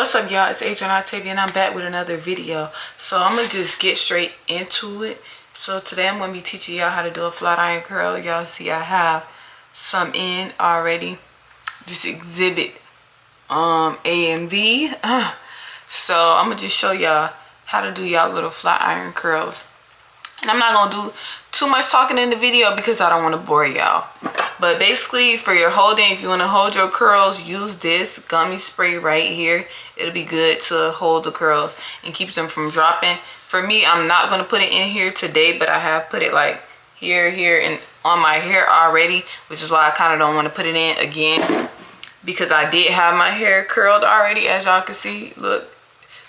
What's up, y'all? It's Adrian Octavia and I'm back with another video. So I'm gonna just get straight into it. So today I'm gonna be teaching y'all how to do a flat iron curl. Y'all see I have some in already. Just exhibit A and B. So I'm gonna just show y'all how to do y'all little flat iron curls. And I'm not gonna do too much talking in the video because I don't want to bore y'all. But basically, for your holding, if you want to hold your curls, use this gummy spray right here. It'll be good to hold the curls and keep them from dropping. For me, I'm not going to put it in here today, but I have put it like here, and on my hair already, which is why I kind of don't want to put it in again, because I did have my hair curled already. As y'all can see, look,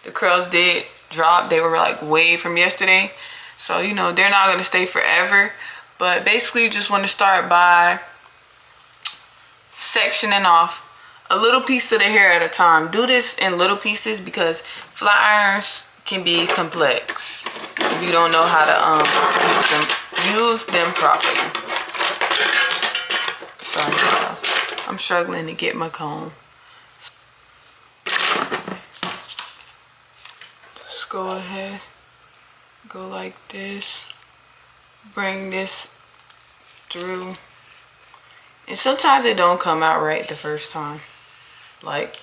the curls did drop. They were like wave from yesterday. So, you know, they're not going to stay forever. But basically, you just want to start by sectioning off a little piece of the hair at a time. Do this in little pieces because flat irons can be complex if you don't know how to use them properly. Sorry, y'all. I'm struggling to get my comb. Just go ahead, go like this, bring this through. And sometimes it don't come out right the first time. Like,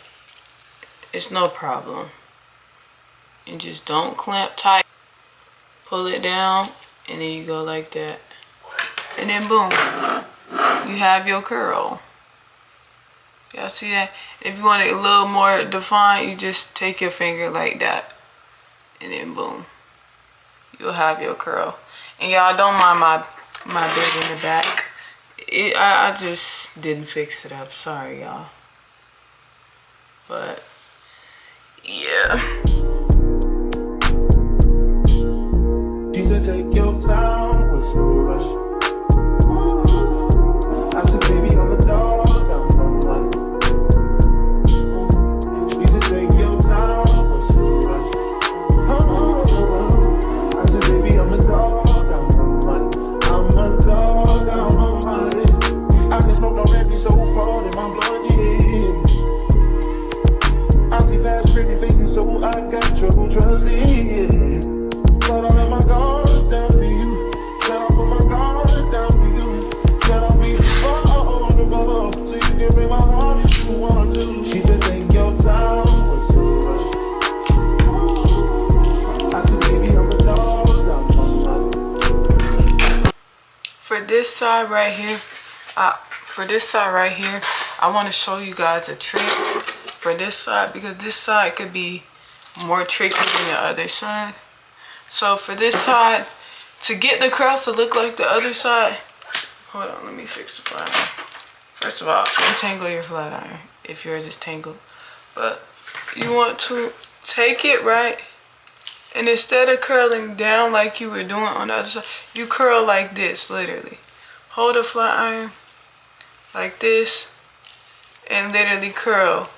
it's no problem. And just don't clamp tight. Pull it down, and then you go like that. And then boom, you have your curl. Y'all see that? If you want it a little more defined, you just take your finger like that. And then boom, you'll have your curl. And y'all don't mind my bit in the back. I just didn't fix it up. Sorry, y'all. But yeah. She said, take your time with no rush. I said, baby, I'm a dog, I'm one. She said, take your time with no rush. I said, baby, I'm a dog, I'm one. I'm a dog, I'm a money. I can smoke already so cold in my blood, yeah. I see fast, pretty fading, so I got trouble trusting, yeah. But I let my guard down to you. Said I put my guard down to you. Said I'll be vulnerable, so you can bring my heart if you want to. She said, take your time, what's so rush? I said, baby, I'm a dog, I'm a. For this side right here, I want to show you guys a trick for this side, because this side could be more tricky than the other side. So for this side, to get the curls to look like the other side, hold on, let me fix the flat iron. First of all, untangle your flat iron if yours is tangled. But you want to take it right, and instead of curling down like you were doing on the other side, you curl like this, literally. Hold a flat iron like this and literally curl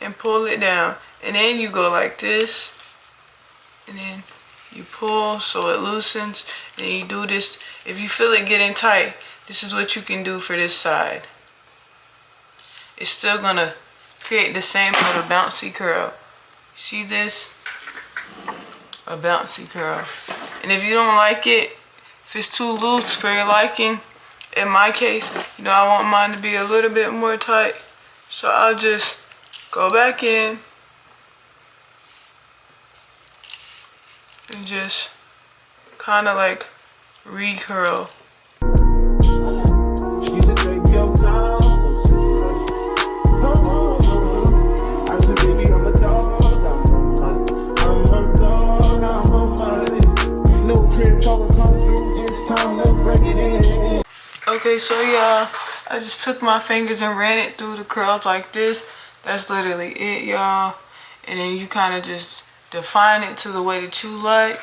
and pull it down. And then you go like this, and then you pull so it loosens, and then you do this. If you feel it getting tight, this is what you can do for this side. It's still gonna create the same little bouncy curl. See this? A bouncy curl. And if you don't like it, if it's too loose for your liking, in my case, you know, I want mine to be a little bit more tight, so I'll just go back in and just kind of like recurl. She said, take your time. I said, baby, I'm a dog, I'm a dog, I'm a money. No crib talking come through, it's time to break it in. Okay, so y'all, I just took my fingers and ran it through the curls like this. That's literally it, y'all. And then you kind of just define it to the way that you like.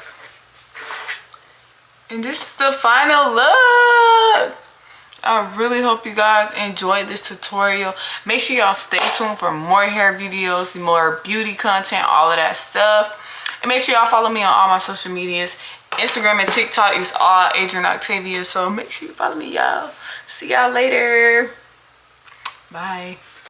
And this is the final look. I really hope you guys enjoyed this tutorial. Make sure y'all stay tuned for more hair videos, more beauty content, all of that stuff. And make sure y'all follow me on all my social medias. Instagram and TikTok is all Adrian Octavia. So make sure you follow me, y'all. See y'all later. Bye.